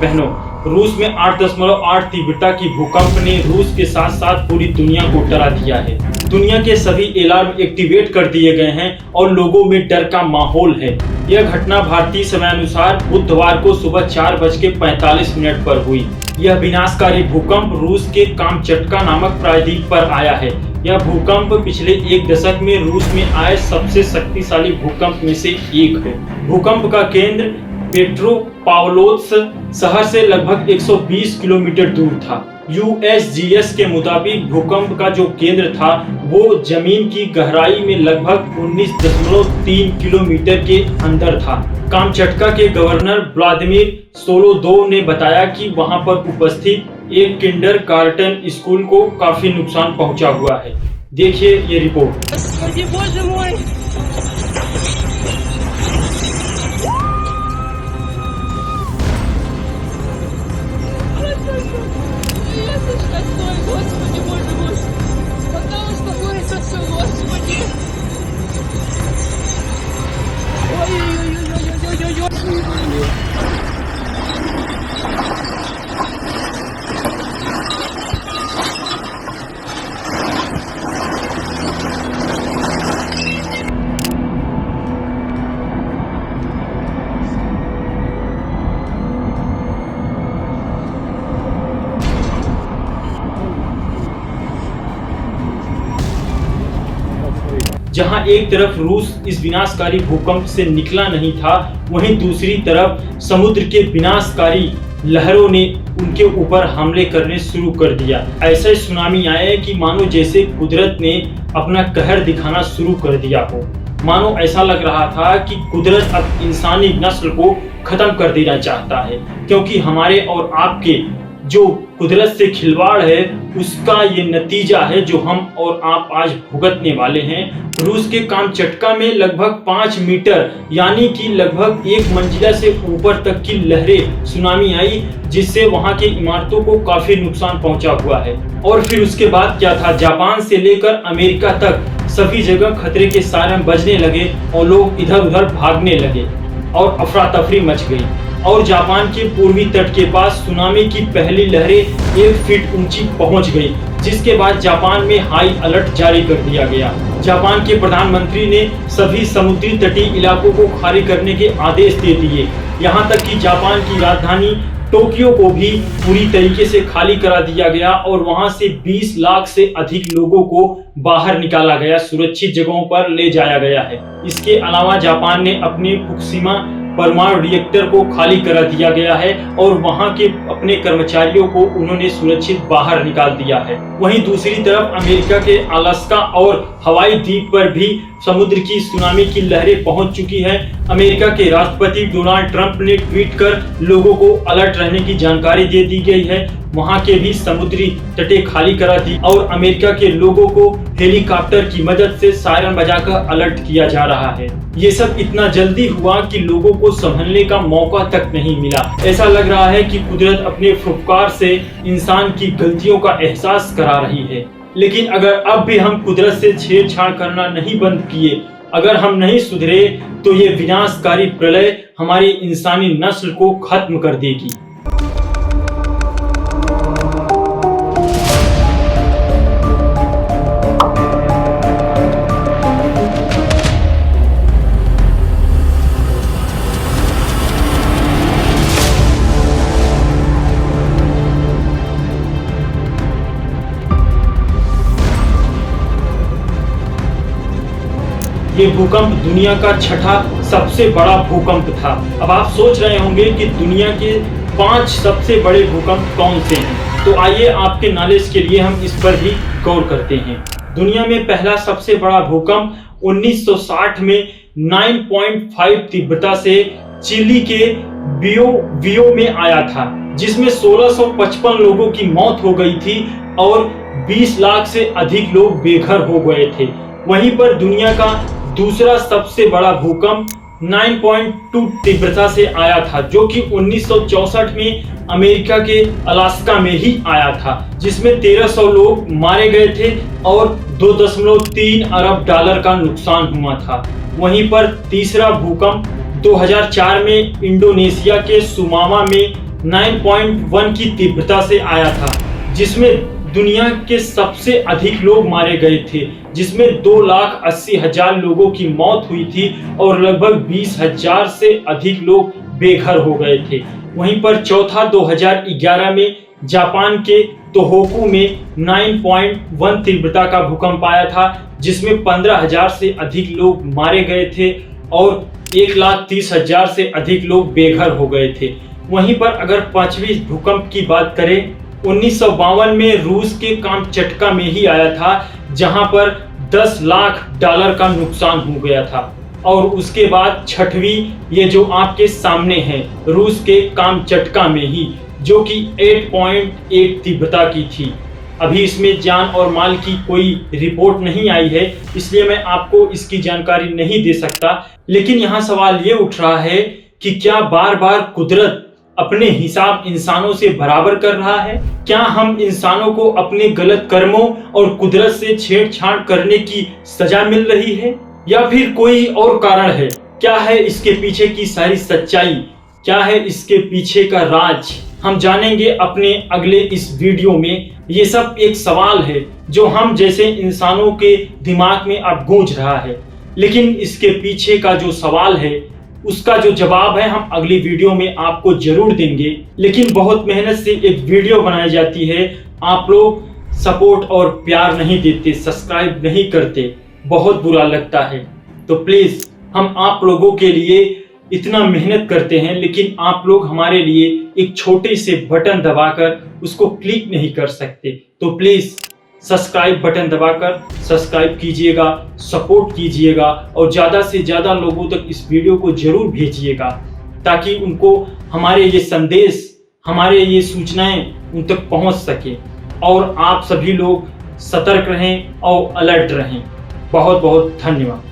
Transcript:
बहनों, रूस में 8.8 तीव्रता की भूकंप ने रूस के साथ साथ पूरी दुनिया को डरा दिया है। दुनिया के सभी अलार्म एक्टिवेट कर दिए गए हैं और लोगों में डर का माहौल है। यह घटना भारतीय समयानुसार बुधवार को सुबह 4:45 पर हुई। यह विनाशकारी भूकंप रूस के कामचटका नामक प्रायद्वीप पर आया है। यह भूकंप पिछले एक दशक में रूस में आए सबसे शक्तिशाली भूकंप में से एक है। भूकंप का केंद्र पेट्रोपाव्लोव्स्क शहर से लगभग 120 किलोमीटर दूर था। यूएसजीएस के मुताबिक भूकंप का जो केंद्र था वो जमीन की गहराई में लगभग 19.3 किलोमीटर के अंदर था। कामचटका के गवर्नर व्लादिमीर सोलोदोव ने बताया कि वहां पर उपस्थित एक किंडरगार्टन स्कूल को काफी नुकसान पहुंचा हुआ है। देखिए ये रिपोर्ट। जहां एक तरफ रूस इस विनाशकारी भूकंप से निकला नहीं था, वहीं दूसरी तरफ समुद्र के विनाशकारी लहरों ने उनके ऊपर हमले करने शुरू कर दिया। ऐसे सुनामी आए कि मानो जैसे कुदरत ने अपना कहर दिखाना शुरू कर दिया हो। मानो ऐसा लग रहा था कि कुदरत अब इंसानी नस्ल को खत्म कर देना चाहता है, क्योंकि हमारे और आपके जो कुदरत से खिलवाड़ है उसका ये नतीजा है जो हम और आप आज भुगतने वाले हैं। रूस के कामचटका में लगभग 5 मीटर यानी कि लगभग 1 मंजिला से ऊपर तक की लहरें सुनामी आई, जिससे वहां के इमारतों को काफी नुकसान पहुंचा हुआ है। और फिर उसके बाद क्या था, जापान से लेकर अमेरिका तक सभी जगह खतरे के सायरन बजने लगे और लोग इधर उधर भागने लगे और अफरा तफरी मच गई। और जापान के पूर्वी तट के पास सुनामी की पहली लहरें 1 फीट ऊंची पहुंच गई, जिसके बाद जापान में हाई अलर्ट जारी कर दिया गया। जापान के प्रधानमंत्री ने सभी समुद्री तटीय इलाकों को खाली करने के आदेश दे दिए। यहां तक कि जापान की राजधानी टोक्यो को भी पूरी तरीके से खाली करा दिया गया और वहां से 20 लाख से अधिक लोगों को बाहर निकाला गया, सुरक्षित जगहों पर ले जाया गया है। इसके अलावा जापान ने अपने फुकुशिमा परमाणु रिएक्टर को खाली करा दिया गया है और वहां के अपने कर्मचारियों को उन्होंने सुरक्षित बाहर निकाल दिया है। वहीं दूसरी तरफ अमेरिका के अलास्का और हवाई द्वीप पर भी समुद्र की सुनामी की लहरें पहुंच चुकी हैं। अमेरिका के राष्ट्रपति डोनाल्ड ट्रंप ने ट्वीट कर लोगों को अलर्ट रहने की जानकारी दे दी गई है। वहां के भी समुद्री तटें खाली करा दी और अमेरिका के लोगों को हेलीकॉप्टर की मदद से सायरन बजाकर अलर्ट किया जा रहा है। ये सब इतना जल्दी हुआ कि लोगों को संभलने का मौका तक नहीं मिला। ऐसा लग रहा है कि कुदरत अपने फुफकार से इंसान की गलतियों का एहसास करा रही है। लेकिन अगर अब भी हम कुदरत से छेड़छाड़ करना नहीं बंद किए, अगर हम नहीं सुधरे, तो ये विनाशकारी प्रलय हमारी इंसानी नस्ल को खत्म कर देगी। ये भूकंप दुनिया का 6ठा सबसे बड़ा भूकंप था। अब आप सोच रहे होंगे कि दुनिया के 5 सबसे बड़े भूकंप कौन से हैं, तो आइए आपके नॉलेज के लिए हम इस पर भी गौर करते हैं। दुनिया में पहला सबसे बड़ा भूकंप 1960 में 9.5 तीव्रता से चिली के वियो में आया था, जिसमें 1655 लोगों की मौत हो गई थी और 20 लाख से अधिक लोग बेघर हो गए थे। वहीं पर दुनिया का दूसरा सबसे बड़ा भूकंप 9.2 तीव्रता से आया था, जो कि 1964 में अमेरिका के अलास्का में ही आया था, जिसमें 1300 लोग मारे गए थे और 2.3 अरब डॉलर का नुकसान हुआ था। वहीं पर तीसरा भूकंप 2004 में इंडोनेशिया के सुमामा में 9.1 की तीव्रता से आया था, जिसमें दुनिया के सबसे अधिक लोग मारे गए थे, जिसमें 2,80,000 लोगों की मौत हुई थी और लगभग 20,000 से अधिक लोग बेघर हो गए थे। वहीं पर चौथा 2011 में जापान के तोहोकू में 9.1 तीव्रता का भूकंप आया था, जिसमें 15,000 से अधिक लोग मारे गए थे और 1,30,000 से अधिक लोग बेघर हो गए थे। वहीं पर अगर पांचवी भूकंप की बात करें, 1952 में रूस के कामचटका में ही आया था, जहां पर $10 लाख का नुकसान हो गया था। और उसके बाद छठवीं, ये जो आपके सामने है, रूस के कामचटका में ही, जो कि 8.8 तीव्रता की थी। अभी इसमें जान और माल की कोई रिपोर्ट नहीं आई है, इसलिए मैं आपको इसकी जानकारी नहीं दे सकता। लेकिन यहाँ सवाल ये उठ रहा है कि क्या बार बार कुदरत अपने हिसाब इंसानों से बराबर कर रहा है? क्या हम इंसानों को अपने गलत कर्मों और कुदरत से छेड़छाड़ करने की सजा मिल रही है, या फिर कोई और कारण है? क्या है इसके पीछे की सारी सच्चाई? क्या है इसके पीछे का राज? हम जानेंगे अपने अगले इस वीडियो में। ये सब एक सवाल है जो हम जैसे इंसानों के दिमाग में अब गूंज रहा है, लेकिन इसके पीछे का जो सवाल है उसका जो जवाब है हम अगली वीडियो में आपको जरूर देंगे। लेकिन बहुत मेहनत से एक वीडियो बनाई जाती है, आप लोग सपोर्ट और प्यार नहीं देते, सब्सक्राइब नहीं करते, बहुत बुरा लगता है। तो प्लीज, हम आप लोगों के लिए इतना मेहनत करते हैं, लेकिन आप लोग हमारे लिए एक छोटे से बटन दबाकर उसको क्लिक नहीं कर सकते। तो प्लीज सब्सक्राइब बटन दबाकर सब्सक्राइब कीजिएगा, सपोर्ट कीजिएगा और ज़्यादा से ज़्यादा लोगों तक इस वीडियो को जरूर भेजिएगा, ताकि उनको हमारे ये संदेश, हमारे ये सूचनाएं उन तक पहुंच सके और आप सभी लोग सतर्क रहें और अलर्ट रहें। बहुत बहुत धन्यवाद।